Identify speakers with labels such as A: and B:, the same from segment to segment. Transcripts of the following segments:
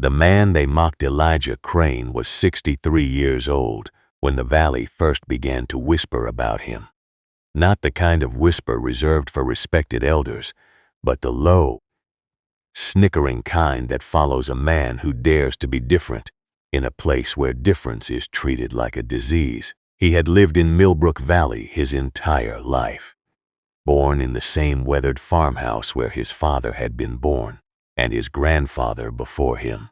A: The man they mocked, Elijah Crane, was 63 years old when the valley first began to whisper about him. Not the kind of whisper reserved for respected elders, but the low, snickering kind that follows a man who dares to be different in a place where difference is treated like a disease. He had lived in Millbrook Valley his entire life, born in the same weathered farmhouse where his father had been born and his grandfather before him.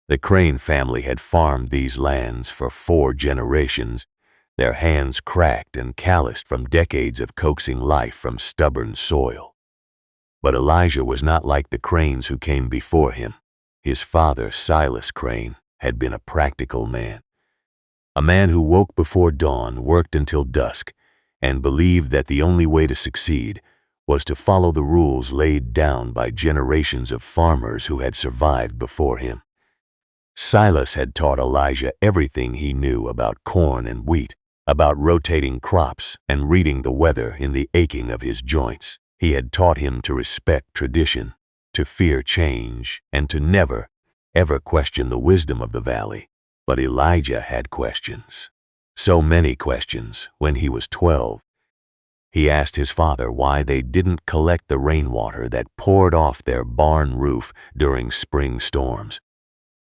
A: The Crane family had farmed these lands for 4 generations, their hands cracked and calloused from decades of coaxing life from stubborn soil. But Elijah was not like the Cranes who came before him. His father, Silas Crane, had been a practical man. A man who woke before dawn, worked until dusk, and believed that the only way to succeed was to follow the rules laid down by generations of farmers who had survived before him. Silas had taught Elijah everything he knew about corn and wheat, about rotating crops and reading the weather in the aching of his joints. He had taught him to respect tradition, to fear change, and to never, ever question the wisdom of the valley. But Elijah had questions. So many questions. When he was 12, he asked his father why they didn't collect the rainwater that poured off their barn roof during spring storms.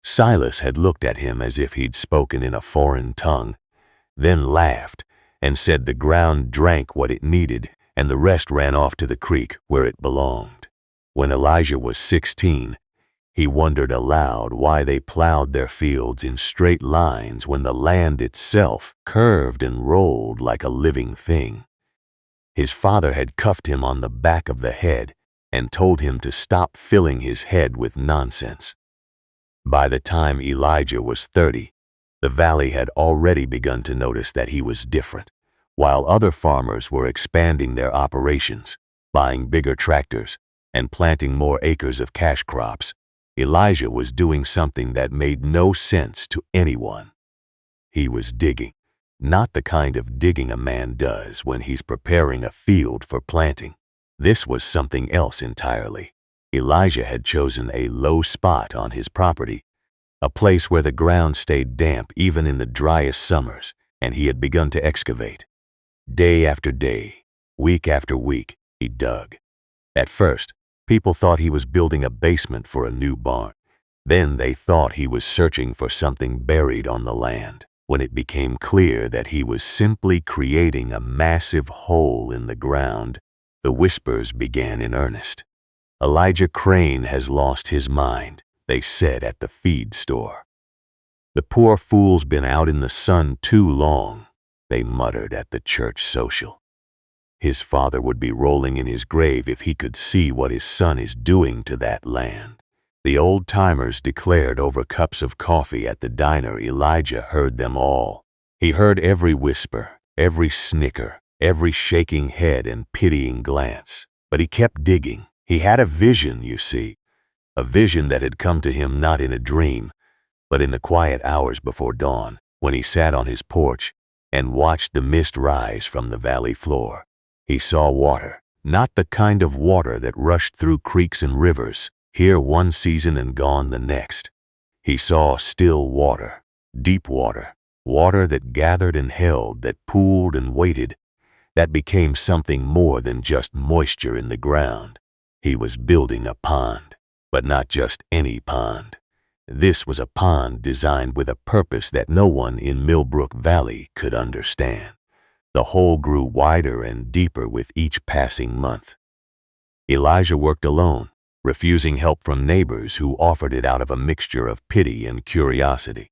A: Silas had looked at him as if he'd spoken in a foreign tongue, then laughed and said the ground drank what it needed and the rest ran off to the creek where it belonged. When Elijah was 16, he wondered aloud why they plowed their fields in straight lines when the land itself curved and rolled like a living thing. His father had cuffed him on the back of the head and told him to stop filling his head with nonsense. By the time Elijah was 30, the valley had already begun to notice that he was different. While other farmers were expanding their operations, buying bigger tractors, and planting more acres of cash crops, Elijah was doing something that made no sense to anyone. He was digging, not the kind of digging a man does when he's preparing a field for planting. This was something else entirely. Elijah had chosen a low spot on his property, a place where the ground stayed damp even in the driest summers, and he had begun to excavate. Day after day, week after week, he dug. At first, people thought he was building a basement for a new barn. Then they thought he was searching for something buried on the land. When it became clear that he was simply creating a massive hole in the ground, the whispers began in earnest. Elijah Crane has lost his mind, they said at the feed store. The poor fool's been out in the sun too long, they muttered at the church social. His father would be rolling in his grave if he could see what his son is doing to that land. The old-timers declared over cups of coffee at the diner. Elijah heard them all. He heard every whisper, every snicker, every shaking head and pitying glance. But he kept digging. He had a vision, you see, a vision that had come to him not in a dream, but in the quiet hours before dawn, when he sat on his porch and watched the mist rise from the valley floor. He saw water, not the kind of water that rushed through creeks and rivers, here one season and gone the next. He saw still water, deep water, water that gathered and held, that pooled and waited, that became something more than just moisture in the ground. He was building a pond, but not just any pond. This was a pond designed with a purpose that no one in Millbrook Valley could understand. The hole grew wider and deeper with each passing month. Elijah worked alone, refusing help from neighbors who offered it out of a mixture of pity and curiosity.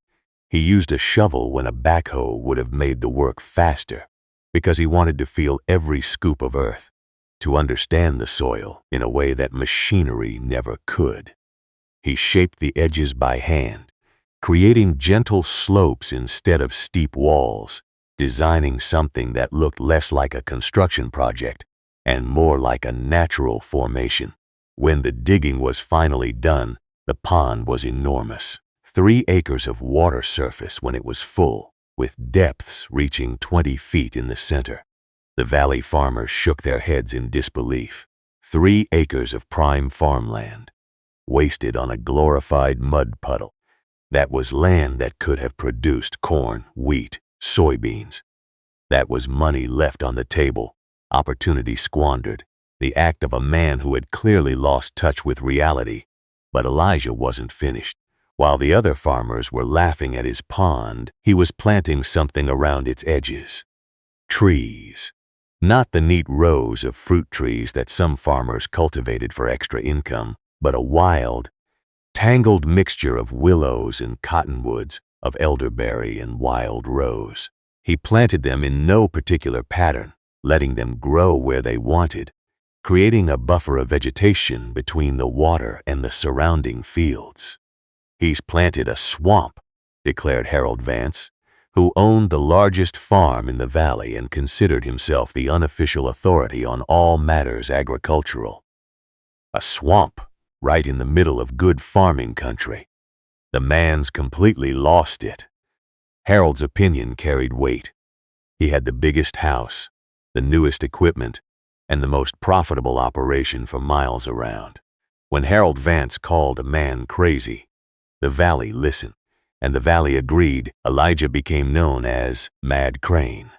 A: He used a shovel when a backhoe would have made the work faster, because he wanted to feel every scoop of earth, to understand the soil in a way that machinery never could. He shaped the edges by hand, creating gentle slopes instead of steep walls, designing something that looked less like a construction project and more like a natural formation. When the digging was finally done, the pond was enormous, 3 acres of water surface when it was full, with depths reaching 20 feet in the center. The valley farmers shook their heads in disbelief. 3 acres of prime farmland. wasted on a glorified mud puddle. That was land that could have produced corn, wheat, soybeans. That was money left on the table, opportunity squandered, the act of a man who had clearly lost touch with reality. But Elijah wasn't finished. While the other farmers were laughing at his pond, he was planting something around its edges. Trees. Not the neat rows of fruit trees that some farmers cultivated for extra income, but a wild, tangled mixture of willows and cottonwoods, of elderberry and wild rose. He planted them in no particular pattern, letting them grow where they wanted, creating a buffer of vegetation between the water and the surrounding fields. "He's planted a swamp," declared Harold Vance, who owned the largest farm in the valley and considered himself the unofficial authority on all matters agricultural. A swamp, right in the middle of good farming country. The man's completely lost it. Harold's opinion carried weight. He had the biggest house, the newest equipment, and the most profitable operation for miles around. When Harold Vance called a man crazy, the valley listened, and the valley agreed. Elijah became known as Mad Crane.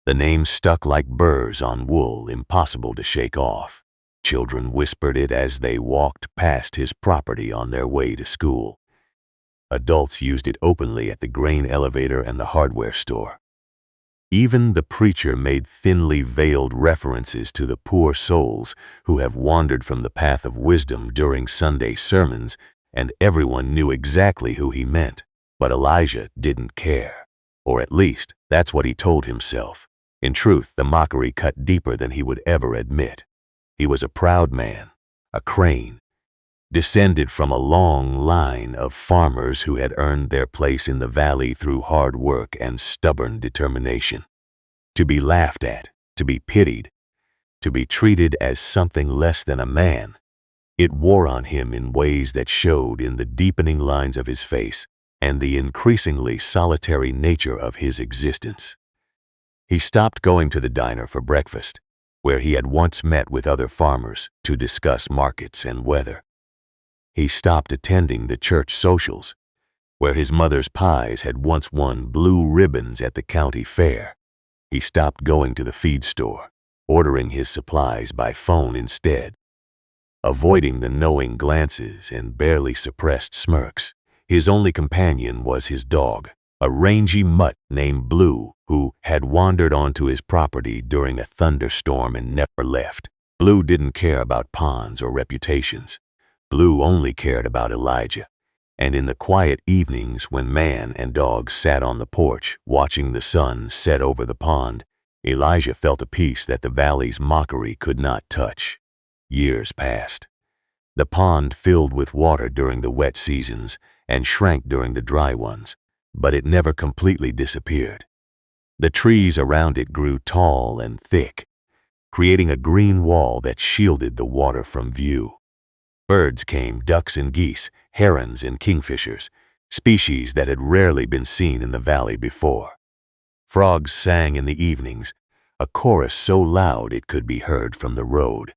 A: The name stuck like burrs on wool, impossible to shake off. Children whispered it as they walked past his property on their way to school. Adults used it openly at the grain elevator and the hardware store. Even the preacher made thinly veiled references to the poor souls who have wandered from the path of wisdom during Sunday sermons, and everyone knew exactly who he meant. But Elijah didn't care. Or at least, that's what he told himself. In truth, the mockery cut deeper than he would ever admit. He was a proud man, a Crane, descended from a long line of farmers who had earned their place in the valley through hard work and stubborn determination. To be laughed at, to be pitied, to be treated as something less than a man, it wore on him in ways that showed in the deepening lines of his face and the increasingly solitary nature of his existence. He stopped going to the diner for breakfast, where he had once met with other farmers to discuss markets and weather. He stopped attending the church socials, where his mother's pies had once won blue ribbons at the county fair. He stopped going to the feed store, ordering his supplies by phone instead. Avoiding the knowing glances and barely suppressed smirks, his only companion was his dog, a rangy mutt named Blue, who had wandered onto his property during a thunderstorm and never left. Blue didn't care about ponds or reputations. Blue only cared about Elijah, and in the quiet evenings when man and dog sat on the porch watching the sun set over the pond, Elijah felt a peace that the valley's mockery could not touch. Years passed. The pond filled with water during the wet seasons and shrank during the dry ones, but it never completely disappeared. The trees around it grew tall and thick, creating a green wall that shielded the water from view. Birds came, ducks and geese, herons and kingfishers, species that had rarely been seen in the valley before. Frogs sang in the evenings, a chorus so loud it could be heard from the road.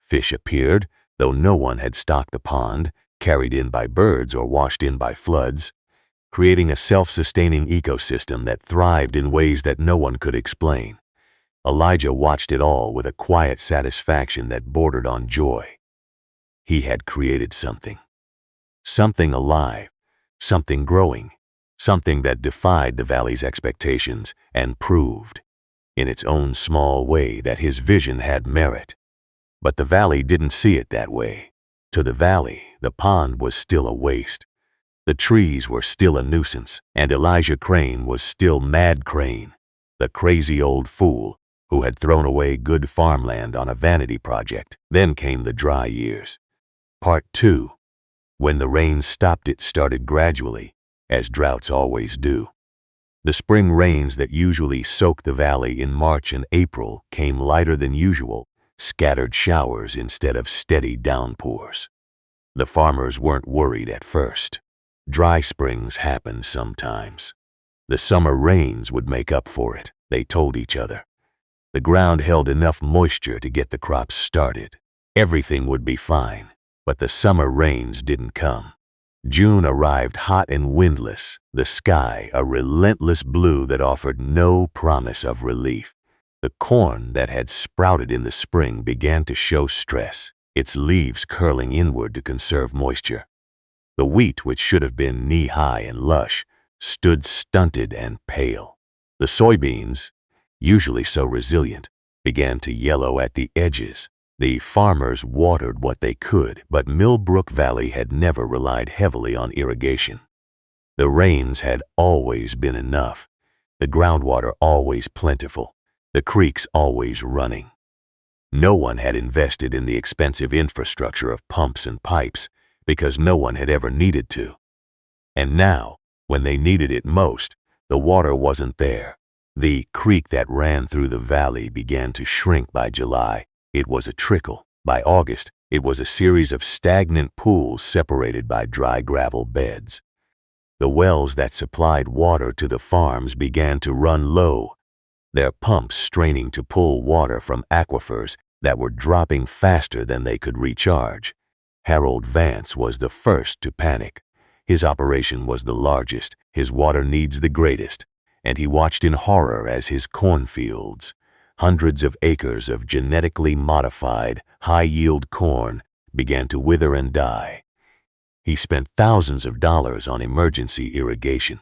A: Fish appeared, though no one had stocked the pond, carried in by birds or washed in by floods, creating a self-sustaining ecosystem that thrived in ways that no one could explain. Elijah watched it all with a quiet satisfaction that bordered on joy. He had created something. Something alive, something growing, something that defied the valley's expectations and proved, in its own small way, that his vision had merit. But the valley didn't see it that way. To the valley, the pond was still a waste. The trees were still a nuisance, and Elijah Crane was still Mad Crane, the crazy old fool who had thrown away good farmland on a vanity project. Then came the dry years. Part 2. When the rains stopped, it started gradually, as droughts always do. The spring rains that usually soaked the valley in March and April came lighter than usual, scattered showers instead of steady downpours. The farmers weren't worried at first. Dry springs happened sometimes. The summer rains would make up for it, they told each other. The ground held enough moisture to get the crops started. Everything would be fine. But the summer rains didn't come. June arrived hot and windless, the sky a relentless blue that offered no promise of relief. The corn that had sprouted in the spring began to show stress, its leaves curling inward to conserve moisture. The wheat, which should have been knee-high and lush, stood stunted and pale. The soybeans, usually so resilient, began to yellow at the edges. The farmers watered what they could, but Millbrook Valley had never relied heavily on irrigation. The rains had always been enough, the groundwater always plentiful, the creeks always running. No one had invested in the expensive infrastructure of pumps and pipes because no one had ever needed to. And now, when they needed it most, the water wasn't there. The creek that ran through the valley began to shrink by July. It was a trickle. By August, it was a series of stagnant pools separated by dry gravel beds. The wells that supplied water to the farms began to run low, their pumps straining to pull water from aquifers that were dropping faster than they could recharge. Harold Vance was the first to panic. His operation was the largest, his water needs the greatest, and he watched in horror as his cornfields, hundreds of acres of genetically modified, high-yield corn, began to wither and die. He spent thousands of dollars on emergency irrigation,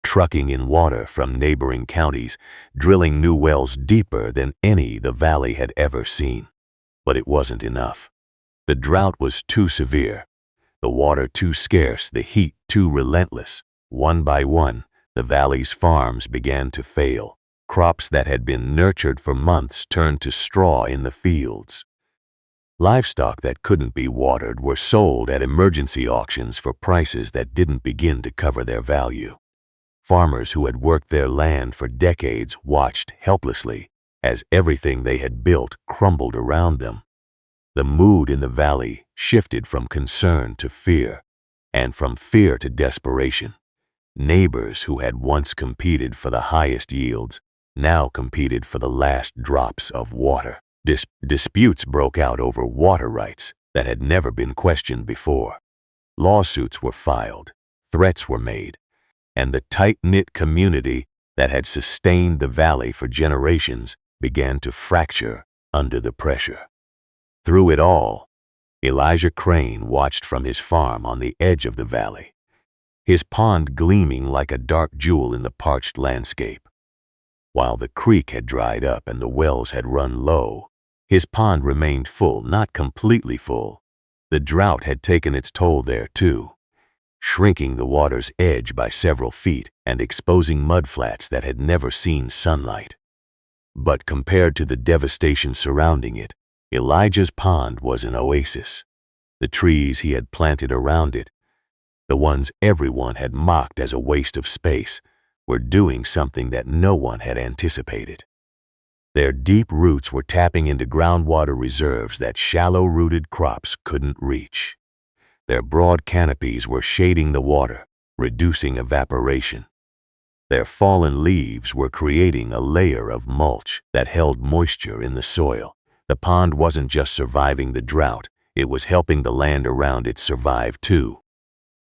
A: trucking in water from neighboring counties, drilling new wells deeper than any the valley had ever seen. But it wasn't enough. The drought was too severe, the water too scarce, the heat too relentless. One by one, the valley's farms began to fail. Crops that had been nurtured for months turned to straw in the fields. Livestock that couldn't be watered were sold at emergency auctions for prices that didn't begin to cover their value. Farmers who had worked their land for decades watched helplessly as everything they had built crumbled around them. The mood in the valley shifted from concern to fear, and from fear to desperation. Neighbors who had once competed for the highest yields now competed for the last drops of water. Disputes broke out over water rights that had never been questioned before. Lawsuits were filed, threats were made, and the tight-knit community that had sustained the valley for generations began to fracture under the pressure. Through it all, Elijah Crane watched from his farm on the edge of the valley, his pond gleaming like a dark jewel in the parched landscape. While the creek had dried up and the wells had run low, his pond remained full, not completely full. The drought had taken its toll there too, shrinking the water's edge by several feet and exposing mudflats that had never seen sunlight. But compared to the devastation surrounding it, Elijah's pond was an oasis. The trees he had planted around it, the ones everyone had mocked as a waste of space, were doing something that no one had anticipated. Their deep roots were tapping into groundwater reserves that shallow-rooted crops couldn't reach. Their broad canopies were shading the water, reducing evaporation. Their fallen leaves were creating a layer of mulch that held moisture in the soil. The pond wasn't just surviving the drought, it was helping the land around it survive too.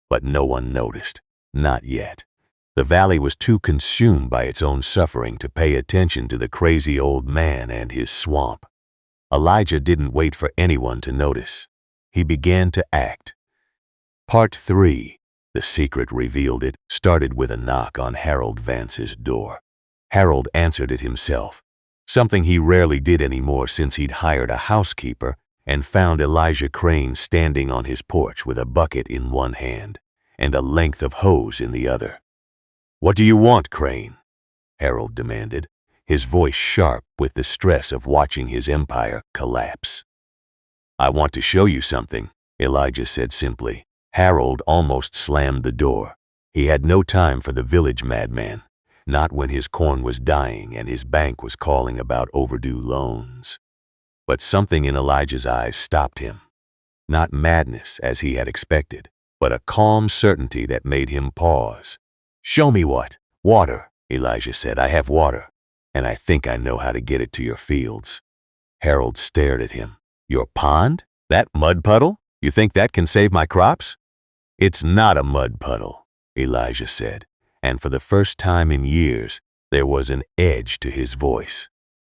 A: But no one noticed, not yet. The valley was too consumed by its own suffering to pay attention to the crazy old man and his swamp. Elijah didn't wait for anyone to notice. He began to act. Part 3, The Secret Revealed It, started with a knock on Harold Vance's door. Harold answered it himself, something he rarely did anymore since he'd hired a housekeeper, and found Elijah Crane standing on his porch with a bucket in one hand and a length of hose in the other. "What do you want, Crane?" Harold demanded, his voice sharp with the stress of watching his empire collapse. "I want to show you something," Elijah said simply. Harold almost slammed the door. He had no time for the village madman, not when his corn was dying and his bank was calling about overdue loans. But something in Elijah's eyes stopped him. Not madness, as he had expected, but a calm certainty that made him pause. "Show me what?" "Water," Elijah said. "I have water, and I think I know how to get it to your fields." Harold stared at him. "Your pond? That mud puddle?" You think that can save my crops? It's not a mud puddle, Elijah said, and for the first time in years, there was an edge to his voice.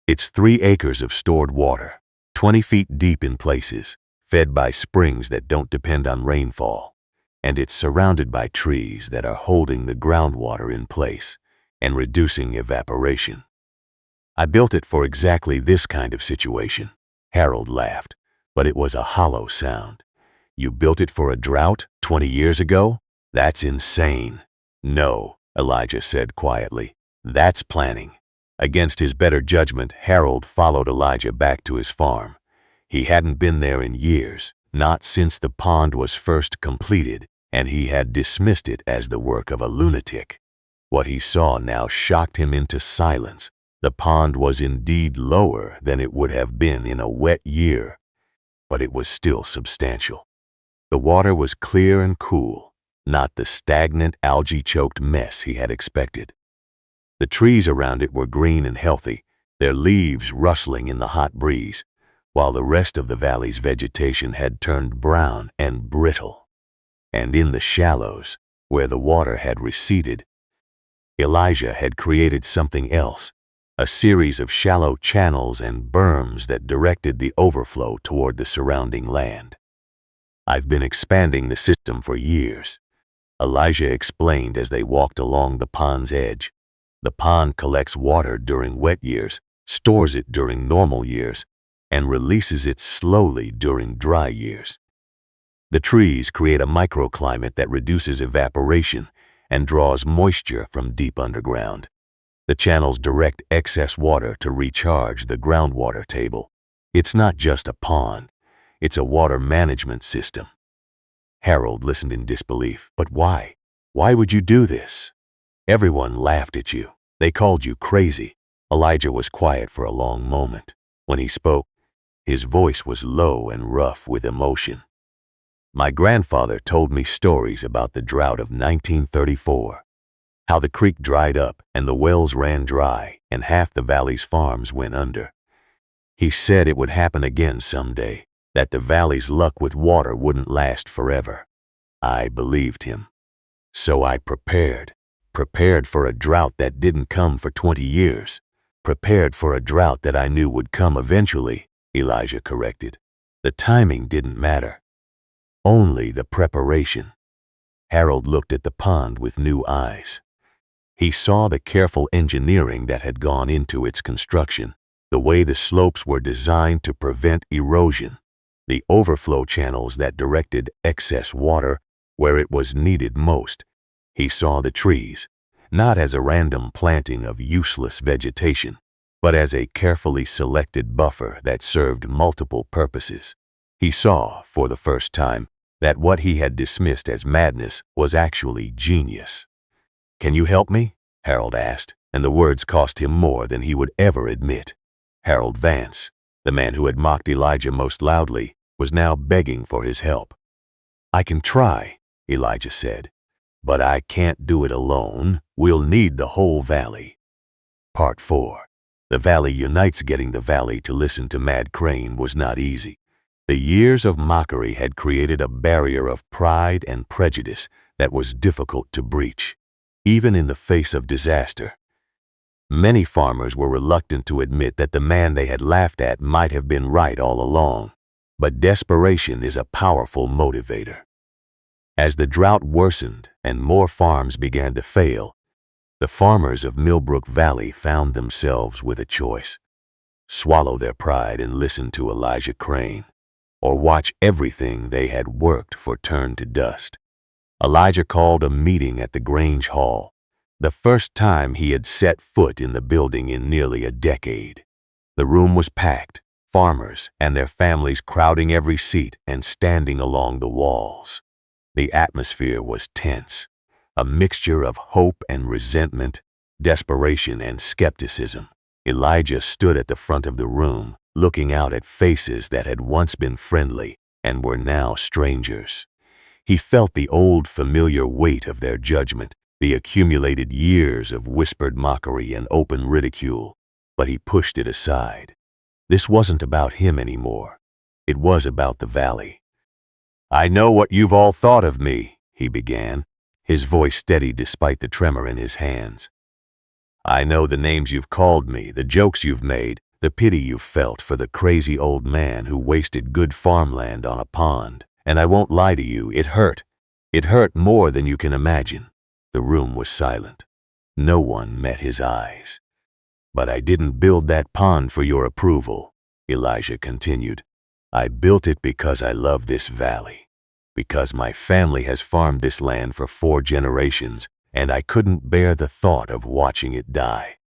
A: It's 3 acres of stored water, 20 feet deep in places, fed by springs that don't depend on rainfall, and it's surrounded by trees that are holding the groundwater in place and reducing evaporation. I built it for exactly this kind of situation. Harold laughed, but it was a hollow sound. You built it for a drought 20 years ago? That's insane. No, Elijah said quietly. That's planning. Against his better judgment, Harold followed Elijah back to his farm. He hadn't been there in years, not since the pond was first completed, and he had dismissed it as the work of a lunatic. What he saw now shocked him into silence. The pond was indeed lower than it would have been in a wet year, but it was still substantial. The water was clear and cool, not the stagnant, algae-choked mess he had expected. The trees around it were green and healthy, their leaves rustling in the hot breeze, while the rest of the valley's vegetation had turned brown and brittle. And in the shallows, where the water had receded, Elijah had created something else, a series of shallow channels and berms that directed the overflow toward the surrounding land. I've been expanding the system for years, Elijah explained as they walked along the pond's edge. The pond collects water during wet years, stores it during normal years, and releases it slowly during dry years. The trees create a microclimate that reduces evaporation and draws moisture from deep underground. The channels direct excess water to recharge the groundwater table. It's not just a pond. It's a water management system. Harold listened in disbelief. But why? Why would you do this? Everyone laughed at you. They called you crazy. Elijah was quiet for a long moment. When he spoke, his voice was low and rough with emotion. My grandfather told me stories about the drought of 1934, how the creek dried up and the wells ran dry and half the valley's farms went under. He said it would happen again someday, that the valley's luck with water wouldn't last forever. I believed him. So I prepared for a drought that didn't come for 20 years, prepared for a drought that I knew would come eventually, Elijah corrected. The timing didn't matter, only the preparation. Harold looked at the pond with new eyes. He saw the careful engineering that had gone into its construction, the way the slopes were designed to prevent erosion, the overflow channels that directed excess water where it was needed most. He saw the trees, not as a random planting of useless vegetation, but as a carefully selected buffer that served multiple purposes. He saw, for the first time, that what he had dismissed as madness was actually genius. "Can you help me?" Harold asked, and the words cost him more than he would ever admit. Harold Vance, the man who had mocked Elijah most loudly, was now begging for his help. "I can try," Elijah said, "but I can't do it alone. We'll need the whole valley." Part 4. The valley unites. Getting the valley to listen to Mad Crane was not easy. The years of mockery had created a barrier of pride and prejudice that was difficult to breach, even in the face of disaster. Many farmers were reluctant to admit that the man they had laughed at might have been right all along, but desperation is a powerful motivator. As the drought worsened and more farms began to fail, the farmers of Millbrook Valley found themselves with a choice: swallow their pride and listen to Elijah Crane, or watch everything they had worked for turn to dust. Elijah called a meeting at the Grange Hall, the first time he had set foot in the building in nearly a decade. The room was packed, farmers and their families crowding every seat and standing along the walls. The atmosphere was tense, a mixture of hope and resentment, desperation and skepticism. Elijah stood at the front of the room, looking out at faces that had once been friendly and were now strangers. He felt the old familiar weight of their judgment, the accumulated years of whispered mockery and open ridicule, but he pushed it aside. This wasn't about him anymore. It was about the valley. "I know what you've all thought of me," he began, his voice steady despite the tremor in his hands. "I know the names you've called me, the jokes you've made, the pity you've felt for the crazy old man who wasted good farmland on a pond. And I won't lie to you, it hurt. It hurt more than you can imagine." The room was silent. No one met his eyes. "But I didn't build that pond for your approval," Elijah continued. "I built it because I love this valley, because my family has farmed this land for 4 generations, and I couldn't bear the thought of watching it die.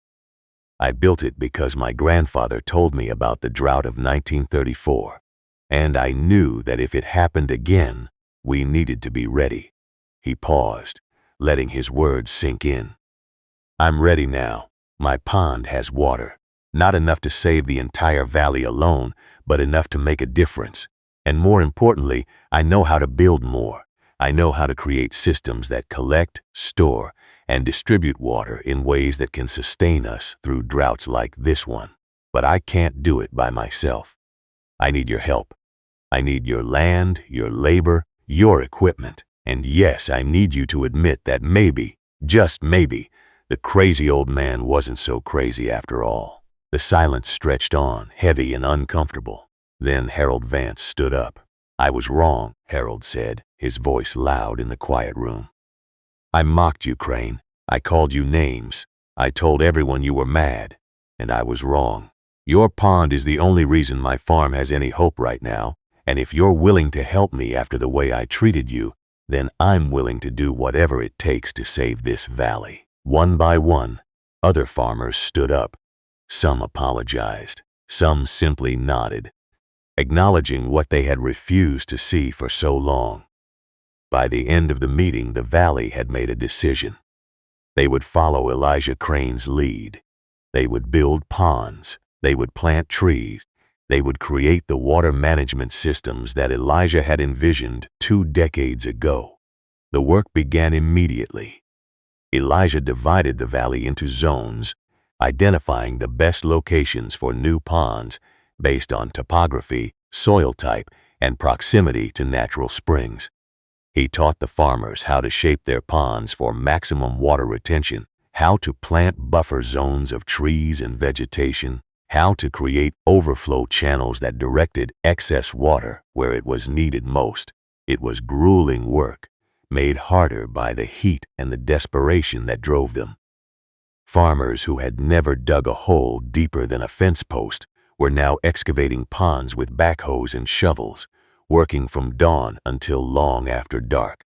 A: I built it because my grandfather told me about the drought of 1934, and I knew that if it happened again, we needed to be ready." He paused, letting his words sink in. "I'm ready now. My pond has water, not enough to save the entire valley alone, but enough to make a difference. And more importantly, I know how to build more. I know how to create systems that collect, store, and distribute water in ways that can sustain us through droughts like this one. But I can't do it by myself. I need your help. I need your land, your labor, your equipment. And yes, I need you to admit that maybe, just maybe, the crazy old man wasn't so crazy after all." The silence stretched on, heavy and uncomfortable. Then Harold Vance stood up. "I was wrong," Harold said, his voice loud in the quiet room. "I mocked you, Crane. I called you names. I told everyone you were mad. And I was wrong. Your pond is the only reason my farm has any hope right now. And if you're willing to help me after the way I treated you, then I'm willing to do whatever it takes to save this valley." One by one, other farmers stood up. Some apologized. Some simply nodded, acknowledging what they had refused to see for so long. By the end of the meeting, the valley had made a decision. They would follow Elijah Crane's lead. They would build ponds. They would plant trees. They would create the water management systems that Elijah had envisioned 2 decades ago. The work began immediately. Elijah divided the valley into zones, identifying the best locations for new ponds based on topography, soil type, and proximity to natural springs. He taught the farmers how to shape their ponds for maximum water retention, how to plant buffer zones of trees and vegetation, how to create overflow channels that directed excess water where it was needed most. It was grueling work, made harder by the heat and the desperation that drove them. Farmers who had never dug a hole deeper than a fence post were now excavating ponds with backhoes and shovels, working from dawn until long after dark.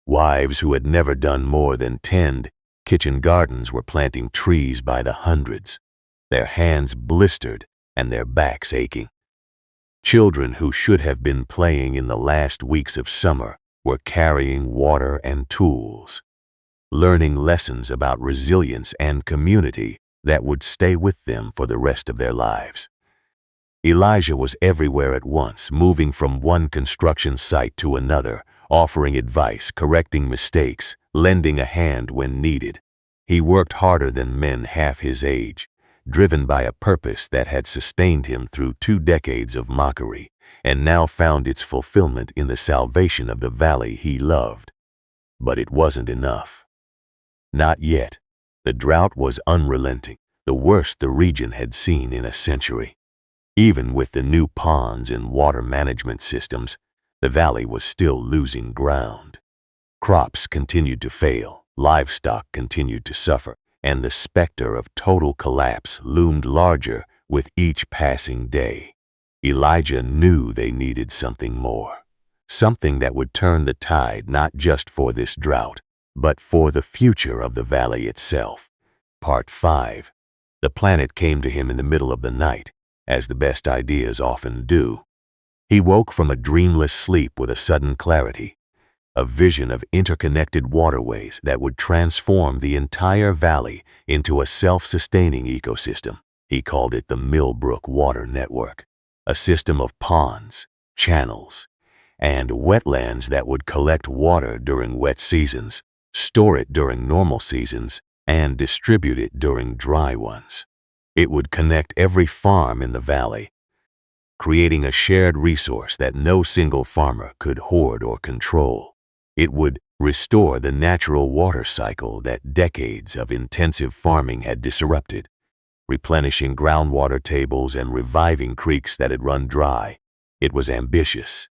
A: Wives who had never done more than tend kitchen gardens were planting trees by the hundreds, their hands blistered and their backs aching. Children who should have been playing in the last weeks of summer were carrying water and tools, learning lessons about resilience and community that would stay with them for the rest of their lives. Elijah was everywhere at once, moving from one construction site to another, offering advice, correcting mistakes, lending a hand when needed. He worked harder than men half his age, driven by a purpose that had sustained him through 2 decades of mockery, and now found its fulfillment in the salvation of the valley he loved. But it wasn't enough. Not yet. The drought was unrelenting, the worst the region had seen in a century. Even with the new ponds and water management systems, the valley was still losing ground. Crops continued to fail, livestock continued to suffer, and the specter of total collapse loomed larger with each passing day. Elijah knew they needed something more, something that would turn the tide not just for this drought, but for the future of the valley itself. Part 5. The planet came to him in the middle of the night, as the best ideas often do. He woke from a dreamless sleep with a sudden clarity, a vision of interconnected waterways that would transform the entire valley into a self-sustaining ecosystem. He called it the Millbrook Water Network, a system of ponds, channels, and wetlands that would collect water during wet seasons, store it during normal seasons, and distribute it during dry ones. It would connect every farm in the valley, creating a shared resource that no single farmer could hoard or control. It would restore the natural water cycle that decades of intensive farming had disrupted, replenishing groundwater tables and reviving creeks that had run dry. It was ambitious.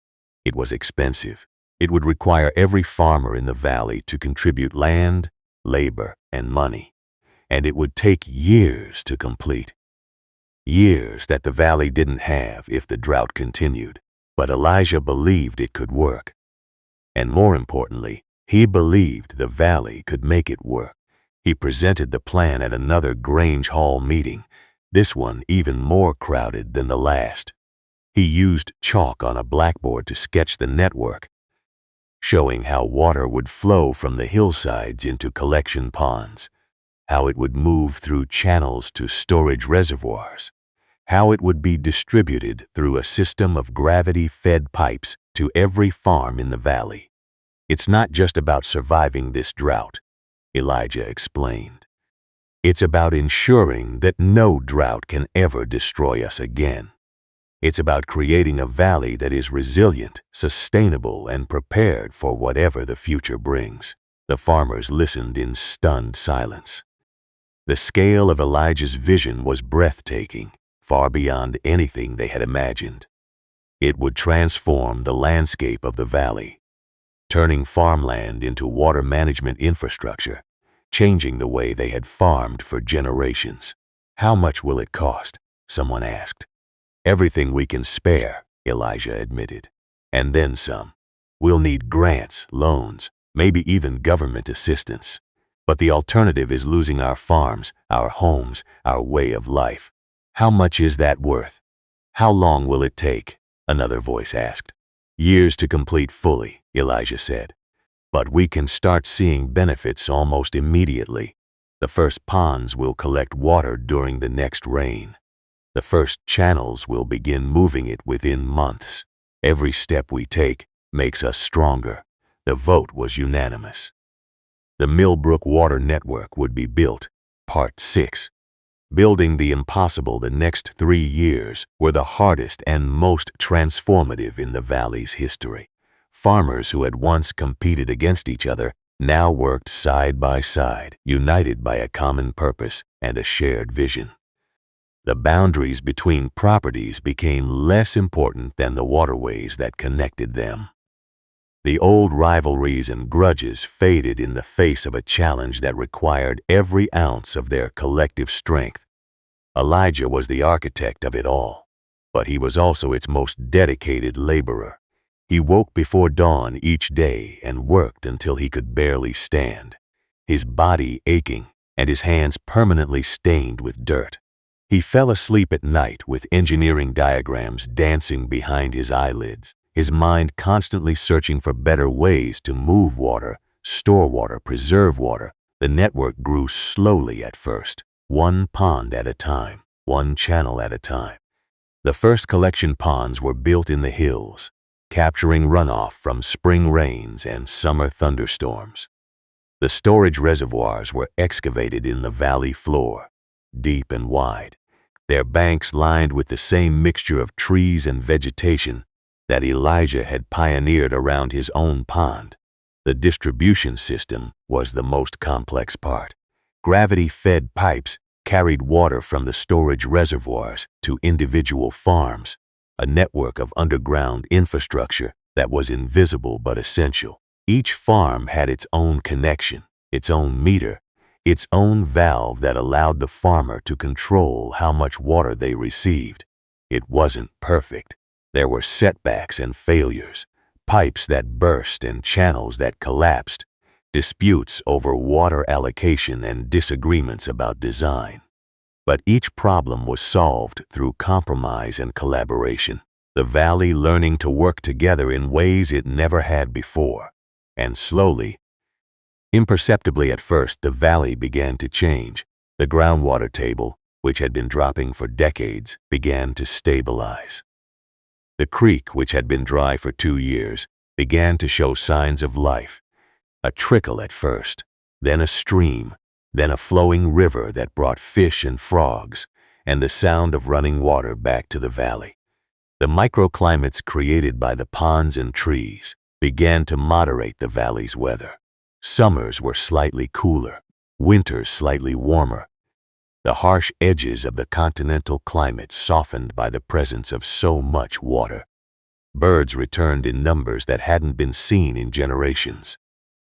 A: It was expensive. It would require every farmer in the valley to contribute land, labor, and money. And it would take years to complete. Years that the valley didn't have if the drought continued. But Elijah believed it could work. And more importantly, he believed the valley could make it work. He presented the plan at another Grange Hall meeting, this one even more crowded than the last. He used chalk on a blackboard to sketch the network, showing how water would flow from the hillsides into collection ponds, how it would move through channels to storage reservoirs, how it would be distributed through a system of gravity-fed pipes to every farm in the valley. It's not just about surviving this drought, Elijah explained. It's about ensuring that no drought can ever destroy us again. It's about creating a valley that is resilient, sustainable, and prepared for whatever the future brings. The farmers listened in stunned silence. The scale of Elijah's vision was breathtaking, far beyond anything they had imagined. It would transform the landscape of the valley, turning farmland into water management infrastructure, changing the way they had farmed for generations. "How much will it cost?" someone asked. "Everything we can spare," Elijah admitted. "And then some. We'll need grants, loans, maybe even government assistance. But the alternative is losing our farms, our homes, our way of life. How much is that worth? How long will it take?" another voice asked. "Years to complete fully," Elijah said. "But we can start seeing benefits almost immediately. The first ponds will collect water during the next rain. The first channels will begin moving it within months. Every step we take makes us stronger." The vote was unanimous. The Millbrook Water Network would be built. Part 6. Building the impossible the next 3 years were the hardest and most transformative in the valley's history. Farmers who had once competed against each other now worked side by side, united by a common purpose and a shared vision. The boundaries between properties became less important than the waterways that connected them. The old rivalries and grudges faded in the face of a challenge that required every ounce of their collective strength. Elijah was the architect of it all, but he was also its most dedicated laborer. He woke before dawn each day and worked until he could barely stand, his body aching and his hands permanently stained with dirt. He fell asleep at night with engineering diagrams dancing behind his eyelids, his mind constantly searching for better ways to move water, store water, preserve water. The network grew slowly at first, one pond at a time, one channel at a time. The first collection ponds were built in the hills, capturing runoff from spring rains and summer thunderstorms. The storage reservoirs were excavated in the valley floor, deep and wide, their banks lined with the same mixture of trees and vegetation that Elijah had pioneered around his own pond. The distribution system was the most complex part. Gravity-fed pipes carried water from the storage reservoirs to individual farms, a network of underground infrastructure that was invisible but essential. Each farm had its own connection, its own meter, its own valve that allowed the farmer to control how much water they received. It wasn't perfect. There were setbacks and failures, pipes that burst and channels that collapsed, disputes over water allocation and disagreements about design. But each problem was solved through compromise and collaboration, the valley learning to work together in ways it never had before. And slowly, imperceptibly at first, the valley began to change. The groundwater table, which had been dropping for decades, began to stabilize. The creek, which had been dry for 2 years, began to show signs of life. A trickle at first, then a stream, then a flowing river that brought fish and frogs, and the sound of running water back to the valley. The microclimates created by the ponds and trees began to moderate the valley's weather. Summers were slightly cooler, winters slightly warmer. The harsh edges of the continental climate softened by the presence of so much water. Birds returned in numbers that hadn't been seen in generations,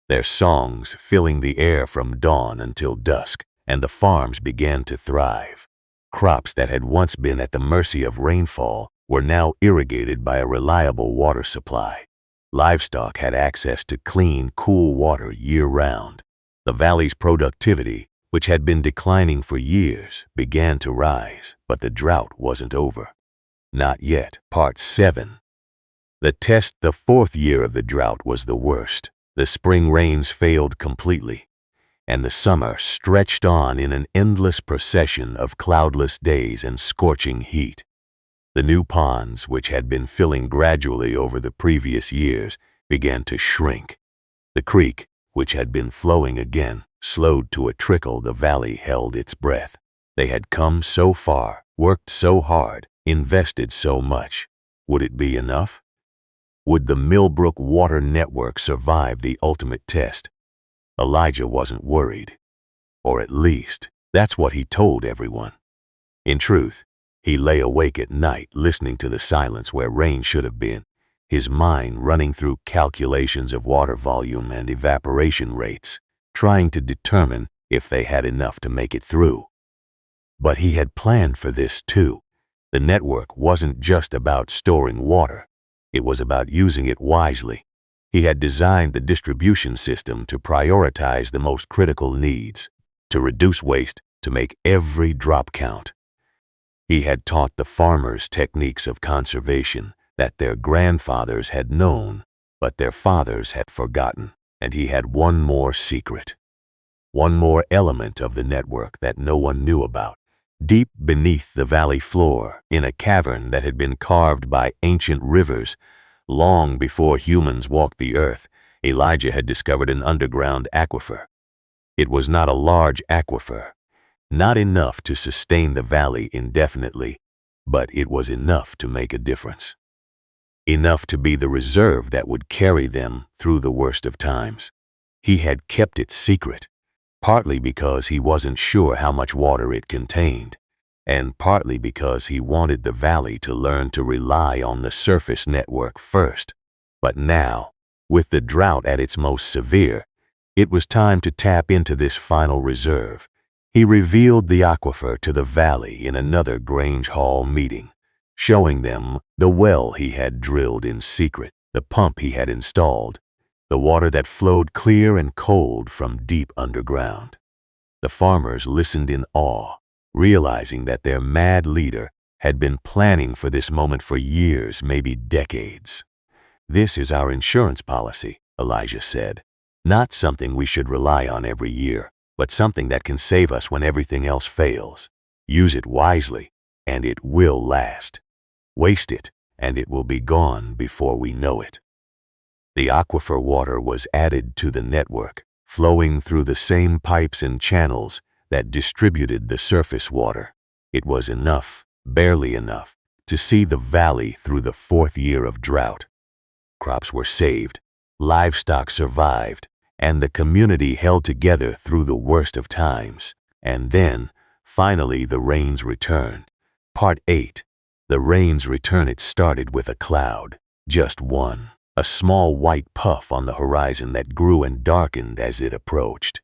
A: their songs filling the air from dawn until dusk, and the farms began to thrive. Crops that had once been at the mercy of rainfall were now irrigated by a reliable water supply. Livestock had access to clean, cool water year-round. The valley's productivity, which had been declining for years, began to rise, but the drought wasn't over. Not yet. Part 7. The fourth year of the drought was the worst. The spring rains failed completely, and the summer stretched on in an endless procession of cloudless days and scorching heat. The new ponds, which had been filling gradually over the previous years, began to shrink. The creek, which had been flowing again, slowed to a trickle. The valley held its breath. They had come so far, worked so hard, invested so much. Would it be enough? Would the Millbrook water network survive the ultimate test? Elijah wasn't worried. Or at least, that's what he told everyone. In truth, he lay awake at night listening to the silence where rain should have been, his mind running through calculations of water volume and evaporation rates, trying to determine if they had enough to make it through. But he had planned for this too. The network wasn't just about storing water. It was about using it wisely. He had designed the distribution system to prioritize the most critical needs, to reduce waste, to make every drop count. He had taught the farmers techniques of conservation that their grandfathers had known, but their fathers had forgotten. And he had one more secret, one more element of the network that no one knew about. Deep beneath the valley floor, in a cavern that had been carved by ancient rivers, long before humans walked the earth, Elijah had discovered an underground aquifer. It was not a large aquifer, not enough to sustain the valley indefinitely, but it was enough to make a difference. Enough to be the reserve that would carry them through the worst of times. He had kept it secret, partly because he wasn't sure how much water it contained, and partly because he wanted the valley to learn to rely on the surface network first. But now, with the drought at its most severe, it was time to tap into this final reserve. He revealed the aquifer to the valley in another Grange Hall meeting, showing them the well he had drilled in secret, the pump he had installed, the water that flowed clear and cold from deep underground. The farmers listened in awe, realizing that their mad leader had been planning for this moment for years, maybe decades. "This is our insurance policy," Elijah said. "Not something we should rely on every year, but something that can save us when everything else fails. Use it wisely, and it will last. Waste it, and it will be gone before we know it." The aquifer water was added to the network, flowing through the same pipes and channels that distributed the surface water. It was enough, barely enough, to see the valley through the fourth year of drought. Crops were saved, livestock survived, and the community held together through the worst of times. And then, finally, the rains returned. Part 8. The rains return. It started with a cloud, just one, a small white puff on the horizon that grew and darkened as it approached.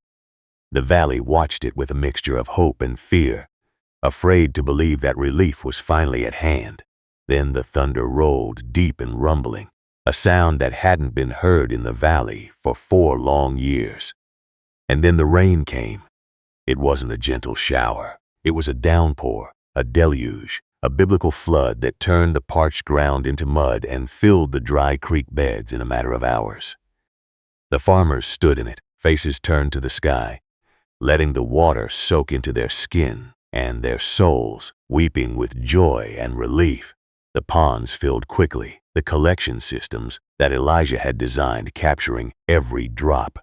A: The valley watched it with a mixture of hope and fear, afraid to believe that relief was finally at hand. Then the thunder rolled, deep and rumbling, a sound that hadn't been heard in the valley for 4 long years. And then the rain came. It wasn't a gentle shower. It was a downpour, a deluge, a biblical flood that turned the parched ground into mud and filled the dry creek beds in a matter of hours. The farmers stood in it, faces turned to the sky, letting the water soak into their skin and their souls, weeping with joy and relief. The ponds filled quickly, the collection systems that Elijah had designed capturing every drop.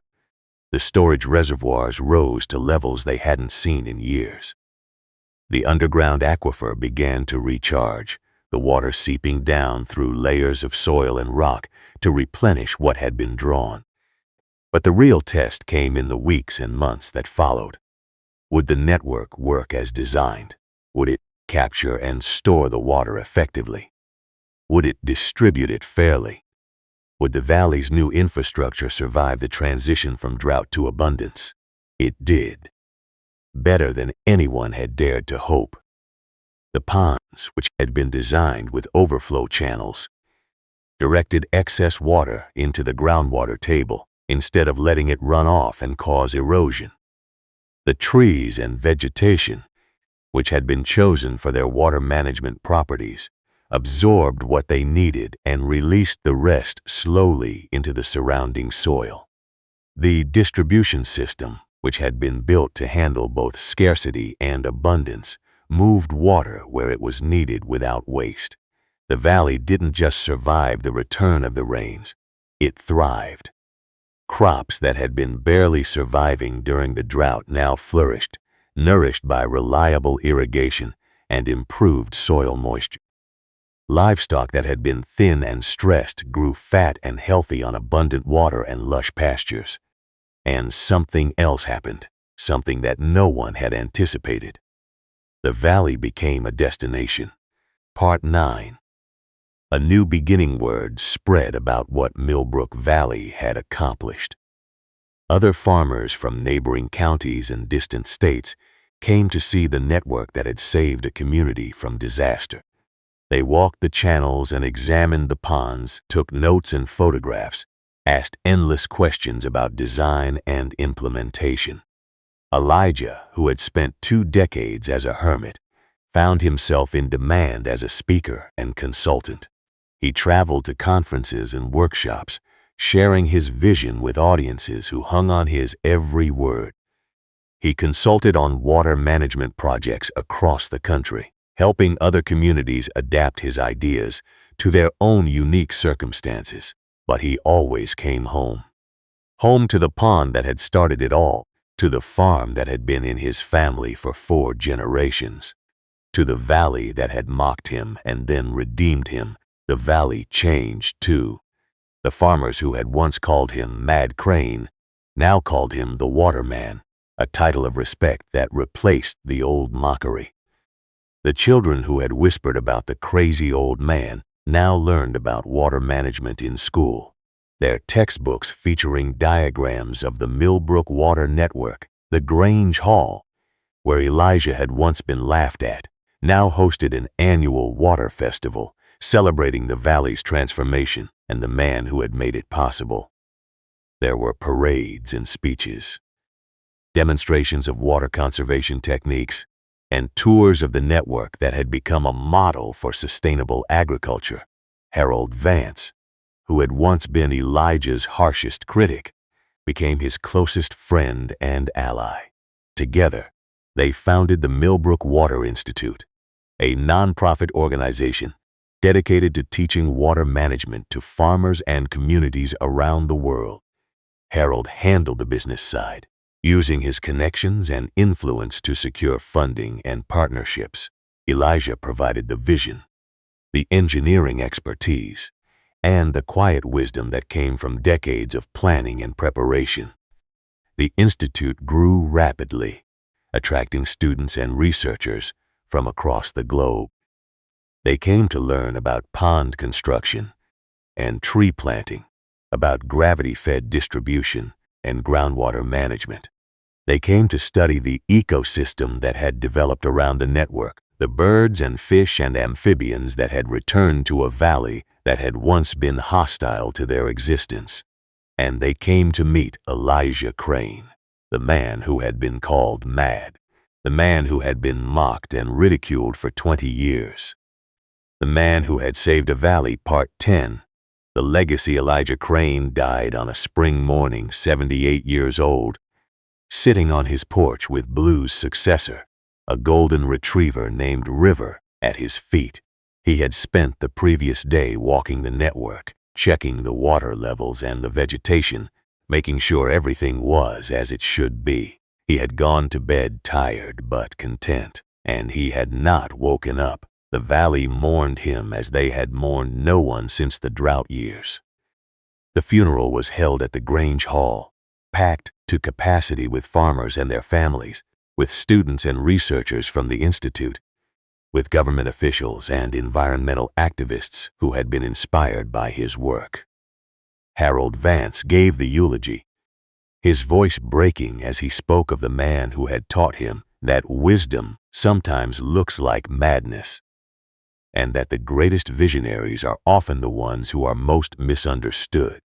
A: The storage reservoirs rose to levels they hadn't seen in years. The underground aquifer began to recharge, the water seeping down through layers of soil and rock to replenish what had been drawn. But the real test came in the weeks and months that followed. Would the network work as designed? Would it capture and store the water effectively? Would it distribute it fairly? Would the valley's new infrastructure survive the transition from drought to abundance? It did. Better than anyone had dared to hope. The ponds, which had been designed with overflow channels, directed excess water into the groundwater table instead of letting it run off and cause erosion. The trees and vegetation, which had been chosen for their water management properties, absorbed what they needed and released the rest slowly into the surrounding soil. The distribution system, which had been built to handle both scarcity and abundance, moved water where it was needed without waste. The valley didn't just survive the return of the rains, it thrived. Crops that had been barely surviving during the drought now flourished, nourished by reliable irrigation and improved soil moisture. Livestock that had been thin and stressed grew fat and healthy on abundant water and lush pastures. And something else happened, something that no one had anticipated. The valley became a destination. Part 9. A new beginning word spread about what Millbrook Valley had accomplished. Other farmers from neighboring counties and distant states came to see the network that had saved a community from disaster. They walked the channels and examined the ponds, took notes and photographs, asked endless questions about design and implementation. Elijah, who had spent 2 decades as a hermit, found himself in demand as a speaker and consultant. He traveled to conferences and workshops, sharing his vision with audiences who hung on his every word. He consulted on water management projects across the country, helping other communities adapt his ideas to their own unique circumstances. But he always came home. Home to the pond that had started it all, to the farm that had been in his family for 4 generations, to the valley that had mocked him and then redeemed him. The valley changed too. The farmers who had once called him Mad Crane now called him the Waterman, a title of respect that replaced the old mockery. The children who had whispered about the crazy old man now learned about water management in school. Their textbooks featuring diagrams of the Millbrook Water Network, the Grange Hall, where Elijah had once been laughed at, now hosted an annual water festival celebrating the valley's transformation and the man who had made it possible. There were parades and speeches, demonstrations of water conservation techniques, and tours of the network that had become a model for sustainable agriculture. Harold Vance, who had once been Elijah's harshest critic, became his closest friend and ally. Together, they founded the Millbrook Water Institute, a nonprofit organization dedicated to teaching water management to farmers and communities around the world. Harold handled the business side, using his connections and influence to secure funding and partnerships. Elijah provided the vision, the engineering expertise, and the quiet wisdom that came from decades of planning and preparation. The institute grew rapidly, attracting students and researchers from across the globe. They came to learn about pond construction and tree planting, about gravity-fed distribution and groundwater management. They came to study the ecosystem that had developed around the network, the birds and fish and amphibians that had returned to a valley that had once been hostile to their existence. And they came to meet Elijah Crane, the man who had been called mad, the man who had been mocked and ridiculed for 20 years. The Man Who Had Saved a Valley, Part 10. The legacy. Elijah Crane died on a spring morning, 78 years old, sitting on his porch with Blue's successor, a golden retriever named River, at his feet. He had spent the previous day walking the network, checking the water levels and the vegetation, making sure everything was as it should be. He had gone to bed tired but content, and he had not woken up. The valley mourned him as they had mourned no one since the drought years. The funeral was held at the Grange Hall, packed to capacity with farmers and their families, with students and researchers from the Institute, with government officials and environmental activists who had been inspired by his work. Harold Vance gave the eulogy, his voice breaking as he spoke of the man who had taught him that wisdom sometimes looks like madness, and that the greatest visionaries are often the ones who are most misunderstood.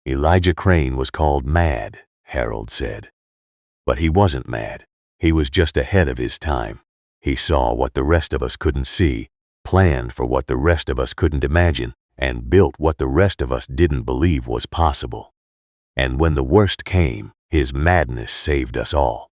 A: Elijah Crane was called mad, Harold said. But he wasn't mad. He was just ahead of his time. He saw what the rest of us couldn't see, planned for what the rest of us couldn't imagine, and built what the rest of us didn't believe was possible. And when the worst came, his madness saved us all.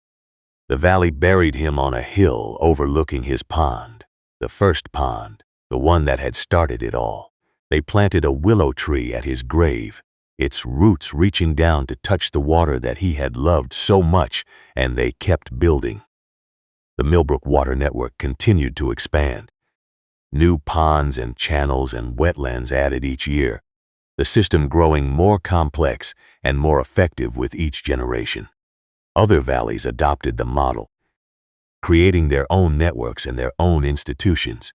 A: The valley buried him on a hill overlooking his pond, the first pond, the one that had started it all. They planted a willow tree at his grave, its roots reaching down to touch the water that he had loved so much, and they kept building. The Millbrook Water Network continued to expand. New ponds and channels and wetlands added each year, the system growing more complex and more effective with each generation. Other valleys adopted the model, creating their own networks and their own institutions,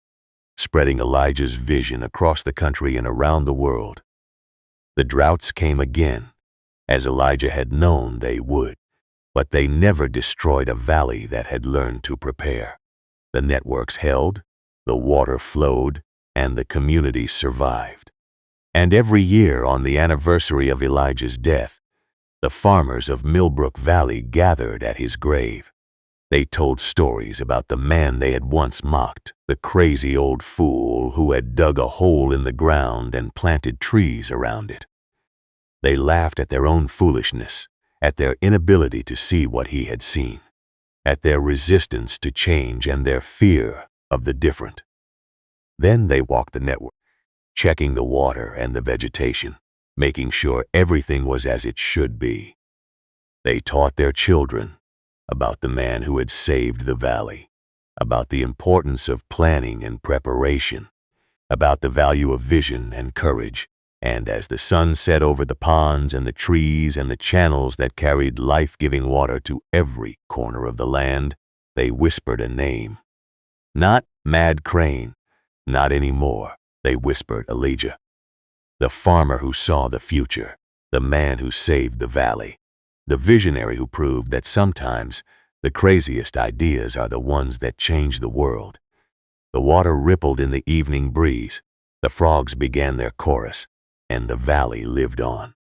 A: spreading Elijah's vision across the country and around the world. The droughts came again, as Elijah had known they would, but they never destroyed a valley that had learned to prepare. The networks held, the water flowed, and the community survived. And every year on the anniversary of Elijah's death, the farmers of Millbrook Valley gathered at his grave. They told stories about the man they had once mocked, the crazy old fool who had dug a hole in the ground and planted trees around it. They laughed at their own foolishness, at their inability to see what he had seen, at their resistance to change and their fear of the different. Then they walked the network, checking the water and the vegetation, making sure everything was as it should be. They taught their children about the man who had saved the valley, about the importance of planning and preparation, about the value of vision and courage. And as the sun set over the ponds and the trees and the channels that carried life-giving water to every corner of the land, they whispered a name. Not Mad Crane, not anymore, they whispered Elijah. The farmer who saw the future, the man who saved the valley, the visionary who proved that sometimes the craziest ideas are the ones that change the world. The water rippled in the evening breeze, the frogs began their chorus, and the valley lived on.